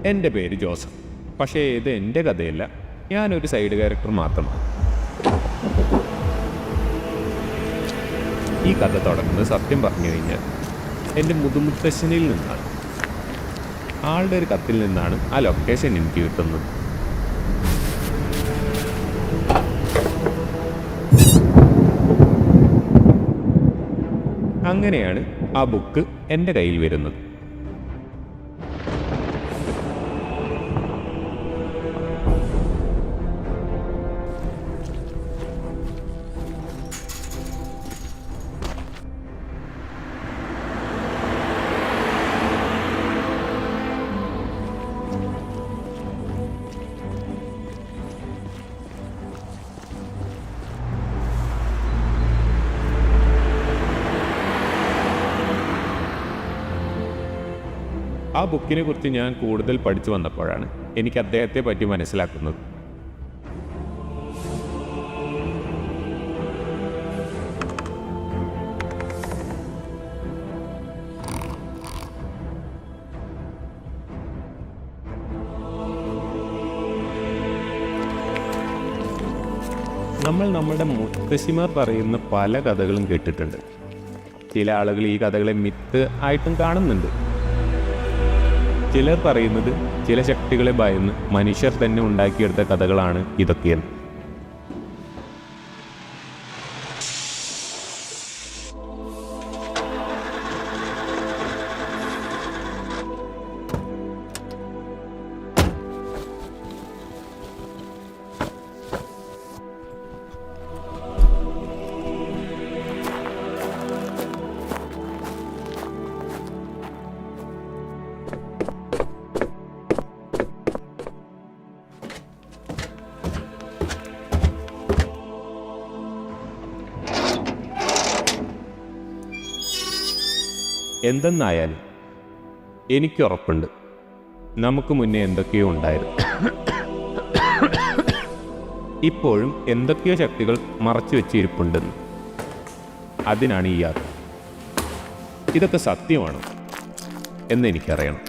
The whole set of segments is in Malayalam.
എൻ്റെ പേര് ജോസഫ്. പക്ഷേ ഇത് എൻ്റെ കഥയല്ല, ഞാനൊരു സൈഡ് ക്യാരക്ടർ മാത്രമാണ്. ഈ കഥ തുടങ്ങുന്നത് സത്യം പറഞ്ഞു കഴിഞ്ഞാൽ എൻ്റെ മുതുമുത്തശ്ശനിൽ നിന്നാണ്. ആളുടെ ഒരു കത്തിൽ നിന്നാണ് ആ ലൊക്കേഷൻ എനിക്ക് കിട്ടുന്നത്. അങ്ങനെയാണ് ആ ബുക്ക് എൻ്റെ കയ്യിൽ വരുന്നത്. ആ ബുക്കിനെ കുറിച്ച് ഞാൻ കൂടുതൽ പഠിച്ചു വന്നപ്പോഴാണ് എനിക്ക് അദ്ദേഹത്തെ പറ്റി മനസ്സിലാക്കുന്നത്. നമ്മൾ നമ്മുടെ മുത്തശ്ശിമാർ പറയുന്ന പല കഥകളും കേട്ടിട്ടുണ്ട്. ചില ആളുകൾ ഈ കഥകളെ മിത്ത് ആയിട്ടും കാണുന്നുണ്ട്. ചിലർ പറയുന്നത് ചില ശക്തികളെ ഭയന്ന് മനുഷ്യർ തന്നെ ഉണ്ടാക്കിയെടുത്ത കഥകളാണ് ഇതൊക്കെയെന്ന്. എന്തെന്നായാലും എനിക്കുറപ്പുണ്ട്, നമുക്ക് മുന്നേ എന്തൊക്കെയോ ഉണ്ടായിരുന്നു. ഇപ്പോഴും എന്തൊക്കെയോ ശക്തികൾ മറച്ചു വെച്ചിരിപ്പുണ്ടെന്ന്. അതിനാണ് ഈ യാത്ര. ഇതൊക്കെ സത്യമാണോ എന്നെനിക്കറിയണം.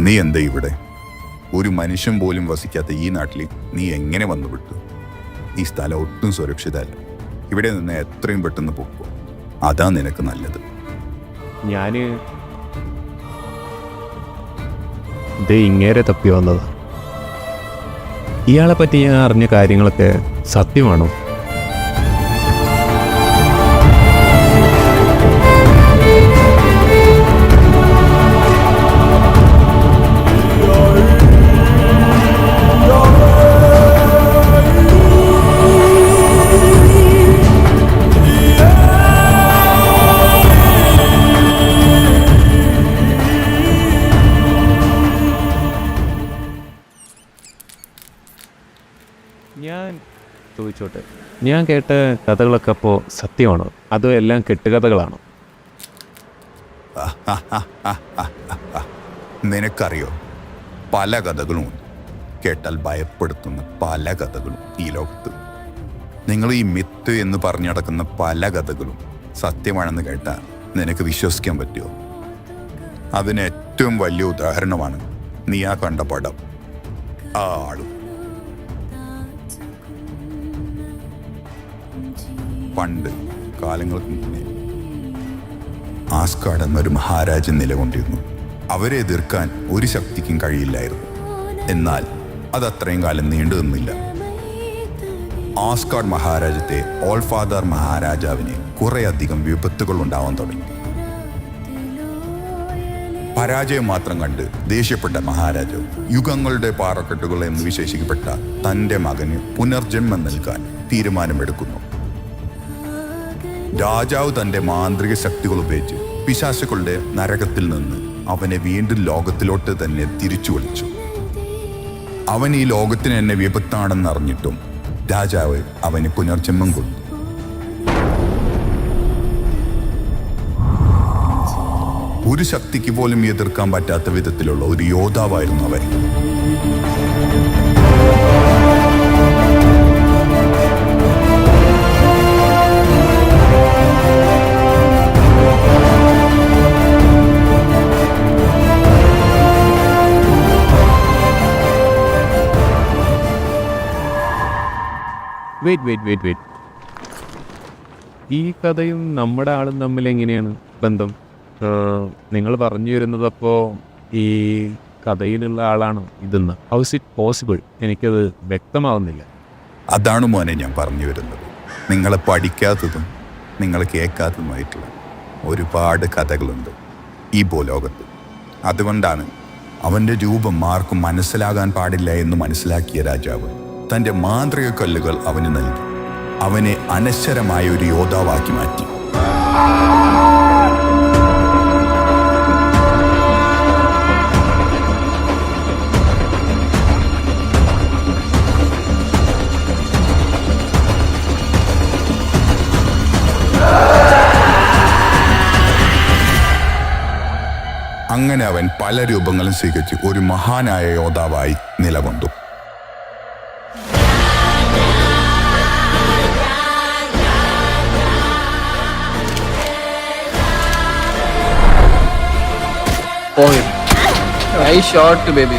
നീ എന്താ ഇവിടെ? ഒരു മനുഷ്യൻ പോലും വസിക്കാത്ത ഈ നാട്ടിൽ നീ എങ്ങനെ വന്നുവിട്ടു? ഈ സ്ഥലം ഒട്ടും സുരക്ഷിതമല്ല. ഇവിടെ നിന്ന് എത്രയും പെട്ടെന്ന് പോകും, അതാ നിനക്ക് നല്ലത്. ഞാന് ഇങ്ങേരെ തപ്പി വന്നത്. ഇയാളെ പറ്റി ഞാൻ അറിഞ്ഞ കാര്യങ്ങളൊക്കെ സത്യമാണോ? ഞാൻ ചോദിച്ചോട്ടെ, ഞാൻ കേട്ട കഥകളൊക്കെ അപ്പോൾ സത്യമാണോ അതോ എല്ലാം കെട്ടുകഥകളാണോ? നിനക്കറിയോ, പല കഥകളും കേട്ടാൽ ഭയപ്പെടുത്തുന്ന പല കഥകളും ഈ ലോകത്ത്. നിങ്ങൾ ഈ മിത്ത് എന്ന് പറഞ്ഞു നടക്കുന്ന പല കഥകളും സത്യമാണെന്ന് കേട്ടാൽ നിനക്ക് വിശ്വസിക്കാൻ പറ്റുമോ? അതിന് ഏറ്റവും വലിയ ഉദാഹരണമാണ് നീ ആ കണ്ട പടം, ആ ആളും. പണ്ട് കാലങ്ങൾക്ക് മുന്നേ ആസ്കാഡ് എന്നൊരു മഹാരാജൻ നിലകൊണ്ടിരുന്നു. അവരെ എതിർക്കാൻ ഒരു ശക്തിക്കും കഴിയില്ലായിരുന്നു. എന്നാൽ അതത്രയും കാലം നീണ്ടു നിന്നില്ല. ആസ്കാഡ് മഹാരാജ്യത്തെ ഓൾഫാദർ മഹാരാജാവിന് കുറേയധികം വിപത്തുകൾ ഉണ്ടാവാൻ തുടങ്ങി. പരാജയം മാത്രം കണ്ട് ദേഷ്യപ്പെട്ട മഹാരാജാവ് യുഗങ്ങളുടെ പാറക്കെട്ടുകൾ എന്ന് വിശേഷിക്കപ്പെട്ട തന്റെ മകന് പുനർജന്മം നൽകാൻ തീരുമാനമെടുക്കുന്നു. രാജാവ് തന്റെ മാന്ത്രിക ശക്തികൾ ഉപയോഗിച്ച് പിശാചുക്കളുടെ നരകത്തിൽ നിന്ന് അവനെ വീണ്ടും ലോകത്തിലോട്ട് തന്നെ തിരിച്ചു വിളിച്ചു. അവൻ ഈ ലോകത്തിന് എന്നെ വിപത്താണെന്നറിഞ്ഞിട്ടും രാജാവ് അവന് പുനർജന്മം കൊടുത്തു. ഒരു ശക്തിക്ക് പോലും എതിർക്കാൻ പറ്റാത്ത വിധത്തിലുള്ള ഒരു യോദ്ധാവായിരുന്നു അവൻ. വെയിറ്റ്. ഈ കഥയും നമ്മുടെ ആളും തമ്മിൽ എങ്ങനെയാണ് ബന്ധം? നിങ്ങൾ പറഞ്ഞു വരുന്നതപ്പോൾ ഈ കഥയിലുള്ള ആളാണ് ഇതെന്ന്. House it possible? എനിക്കത് വ്യക്തമാവുന്നില്ല. അതാണ് മോനെ ഞാൻ പറഞ്ഞു വരുന്നത്. നിങ്ങൾ പഠിക്കാത്തതും നിങ്ങൾ കേൾക്കാത്തതുമായിട്ടുള്ള ഒരുപാട് കഥകളുണ്ട് ഈ ഭൂലോകത്ത്. അതുകൊണ്ടാണ് അവൻ്റെ രൂപം ആർക്കും മനസ്സിലാകാൻ പാടില്ല എന്ന് മനസ്സിലാക്കിയ രാജാവ് തൻ്റെ മാന്ത്രിക കല്ലുകൾ അവന് നൽകി. അവനെ അനശ്വരമായ ഒരു യോദ്ധാവാക്കി മാറ്റി. അങ്ങനെ അവൻ പല രൂപങ്ങളും സ്വീകരിച്ച് ഒരു മഹാനായ യോദ്ധാവായി നിലകൊണ്ടു. Nice shot, baby.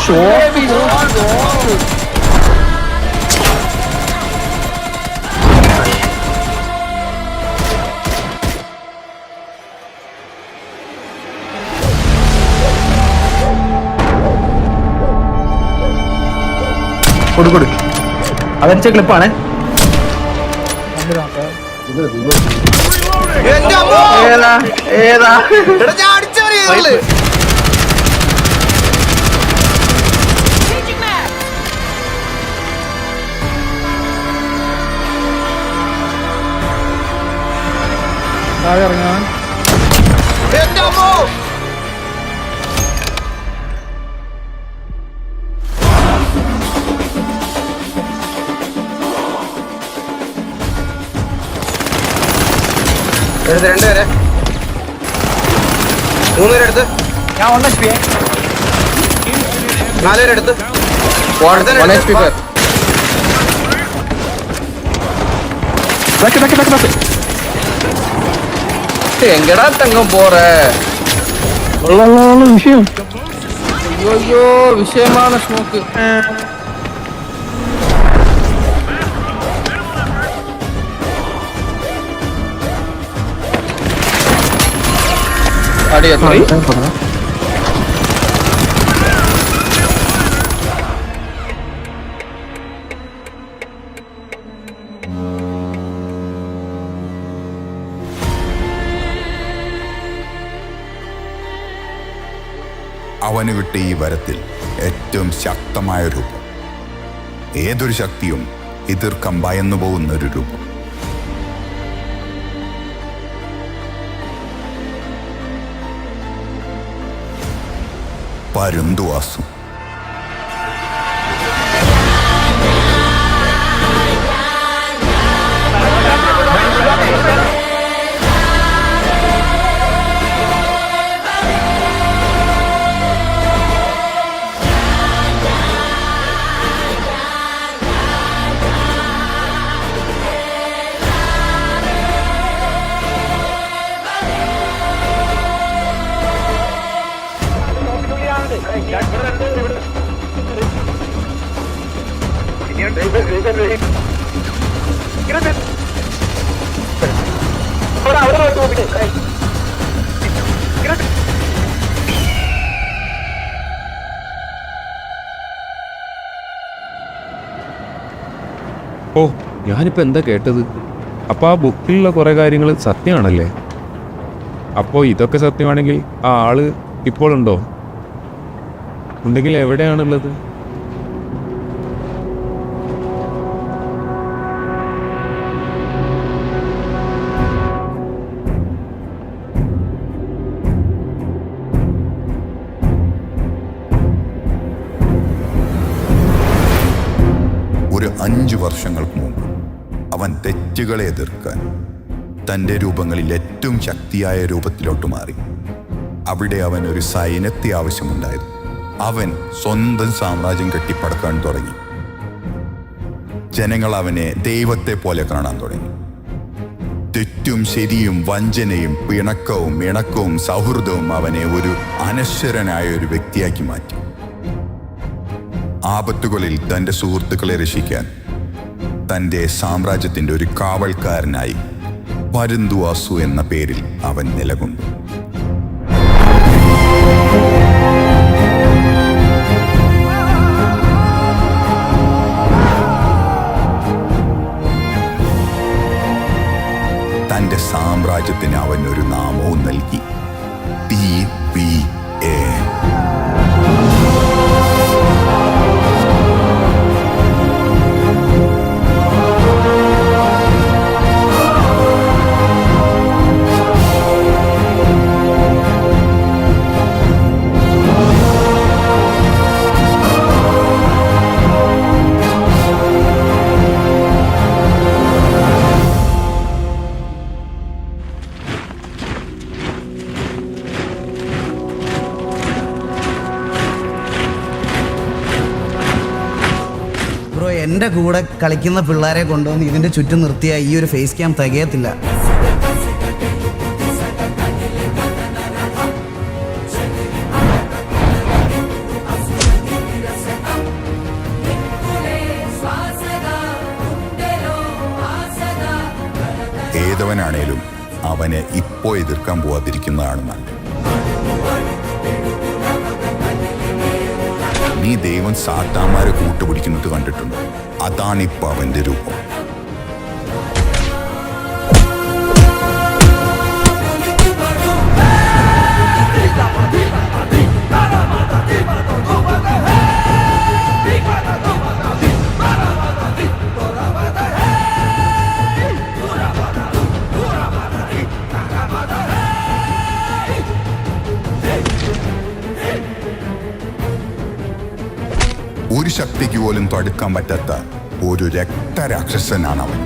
Shot, baby. കൊടു അതടിച്ച ക്ലിപ്പാണ്. ഏതാ ഇറങ്ങാൻ എടുത്ത് 2 പേരെ 3 പേരെ എടുത്ത് ഞാൻ 1 HP 4 പേരെ എടുത്ത് 1 HP എങ്കടാ തങ്കം പോറ വിഷയം. അയ്യോ വിഷയമാണ് സ്മോക്ക്. അവന് കിട്ടിയ ഈ വരത്തിൽ ഏറ്റവും ശക്തമായ രൂപം, ഏതൊരു ശക്തിയും എതിർക്കാൻ ഭയന്നു പോകുന്ന ഒരു രൂപം. പരുന്തുവാസു. ഓ, ഞാനിപ്പോൾ എന്താ കേട്ടത്? അപ്പോൾ ആ ബുക്കിലുള്ള കുറേ കാര്യങ്ങൾ സത്യമാണല്ലേ? അപ്പോൾ ഇതൊക്കെ സത്യമാണെങ്കിൽ ആ ആള് ഇപ്പോഴുണ്ടോ? ഉണ്ടെങ്കിൽ എവിടെയാണുള്ളത്? ഒരു 5 വർഷങ്ങൾക്ക് മുമ്പ് അവൻ തെറ്റുകളെ എതിർക്കാൻ തൻ്റെ രൂപങ്ങളിൽ ഏറ്റവും ശക്തിയായ രൂപത്തിലോട്ട് മാറി. അവിടെ അവൻ ഒരു സൈന്യത്തെ ആവശ്യമുണ്ടായിരുന്നു. അവൻ സ്വന്തം സാമ്രാജ്യം കെട്ടിപ്പടുക്കാൻ തുടങ്ങി. ജനങ്ങൾ അവനെ ദൈവത്തെ പോലെ കാണാൻ തുടങ്ങി. തെറ്റും ശരിയും വഞ്ചനയും പിണക്കവും ഇണക്കവും സൗഹൃദവും അവനെ ഒരു അനശ്വരനായ ഒരു വ്യക്തിയാക്കി മാറ്റി. ആപത്തുകളിൽ തൻ്റെ സുഹൃത്തുക്കളെ രക്ഷിക്കാൻ തൻ്റെ സാമ്രാജ്യത്തിൻ്റെ ഒരു കാവൽക്കാരനായി പരുന്തുവാസു എന്ന പേരിൽ അവൻ നിലകൊണ്ടു. തൻ്റെ സാമ്രാജ്യത്തിന് അവൻ ഒരു നാമവും നൽകി, PVA. ബ്രോ, എൻ്റെ കൂടെ കളിക്കുന്ന പിള്ളേരെ കൊണ്ടുവന്ന് ഇതിൻ്റെ ചുറ്റും നിർത്തിയ ഈ ഒരു ഫേസ് ക്യാം തികയത്തില്ല. ഏതവനാണേലും അവനെ ഇപ്പോൾ എതിർക്കാൻ പോവാതിരിക്കുന്നതാണ് നല്ലത്. നീ ദൈവം സാത്താന്മാരെ കൂട്ടുപിടിക്കുന്നത് കണ്ടിട്ടുണ്ട്. അതാണിപ്പോൾ അവൻ്റെ രൂപം. ഒരു ശക്തിക്ക് പോലും തടുക്കാൻ പറ്റാത്ത ഒരു രക്തരാക്ഷസനാണ് അവൻ.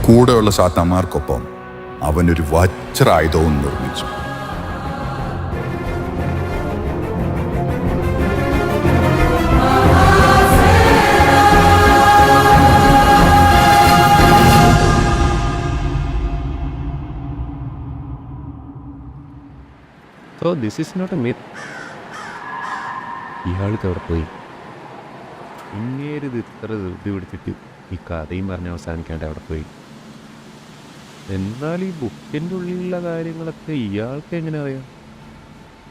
കൂടെയുള്ള സാത്താന്മാർക്കൊപ്പം അവനൊരു വജ്രായുധവും നിർമ്മിച്ചു. So this is not a myth. ഇയാൾക്ക് അവിടെ പോയി ഇങ്ങേരിത് ഇത്ര ധൃതി പിടിച്ചിട്ട് ഈ കഥയും പറഞ്ഞ് അവസാനിക്കാണ്ട് അവിടെ പോയി. എന്നാൽ ഈ ബുക്കിൻ്റെ ഉള്ളിലുള്ള കാര്യങ്ങളൊക്കെ ഇയാൾക്ക് എങ്ങനെ അറിയാം?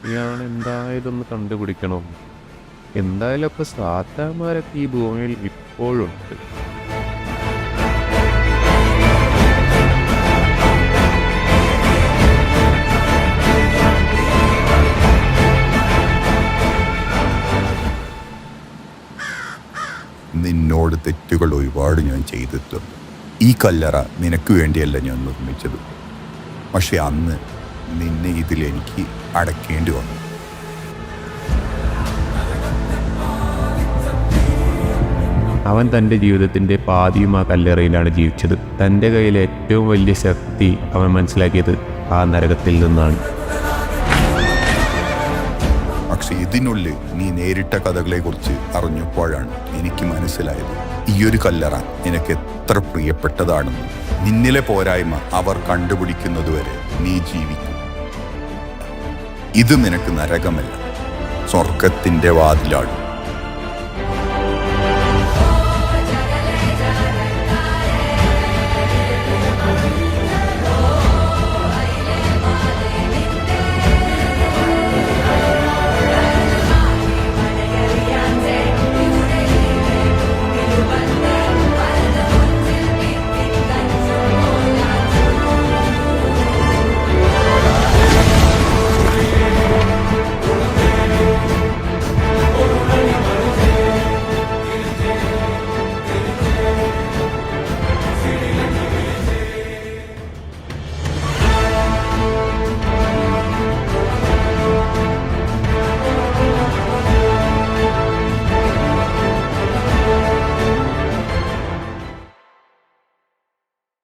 ഇയാൾ എന്തായാലും ഒന്ന് കണ്ടുപിടിക്കണം. എന്തായാലും അപ്പോൾ സാത്താന്മാരൊക്കെ ഈ ഭൂമിയിൽ ഇപ്പോഴുണ്ട്. നിന്നോട് തെറ്റുകൾ ഒരുപാട് ഞാൻ ചെയ്തിട്ടുണ്ട്. ഈ കല്ലറ നിനക്ക് വേണ്ടിയല്ല ഞാൻ നിർമ്മിച്ചത്. പക്ഷെ അന്ന് നിന്നെ ഇതിലെനിക്ക് അടയ്ക്കേണ്ടി വന്നു. അവൻ തൻ്റെ ജീവിതത്തിൻ്റെ പാതിയും ആ കല്ലറയിലാണ് ജീവിച്ചത്. തൻ്റെ കയ്യിലെ ഏറ്റവും വലിയ ശക്തി അവൻ മനസ്സിലാക്കിയത് ആ നരകത്തിൽ നിന്നാണ്. പക്ഷെ ഇതിനുള്ളിൽ നീ നേരിട്ട കഥകളെക്കുറിച്ച് അറിഞ്ഞപ്പോഴാണ് എനിക്ക് മനസ്സിലായത് ഈയൊരു കല്ലറ നിനക്ക് എത്ര പ്രിയപ്പെട്ടതാണെന്ന്. നിന്നിലെ പോരായ്മ അവർ കണ്ടുപിടിക്കുന്നതുവരെ നീ ജീവിക്കും. ഇത് നിനക്ക് നരകമല്ല, സ്വർഗത്തിൻ്റെ വാതിലാണ്.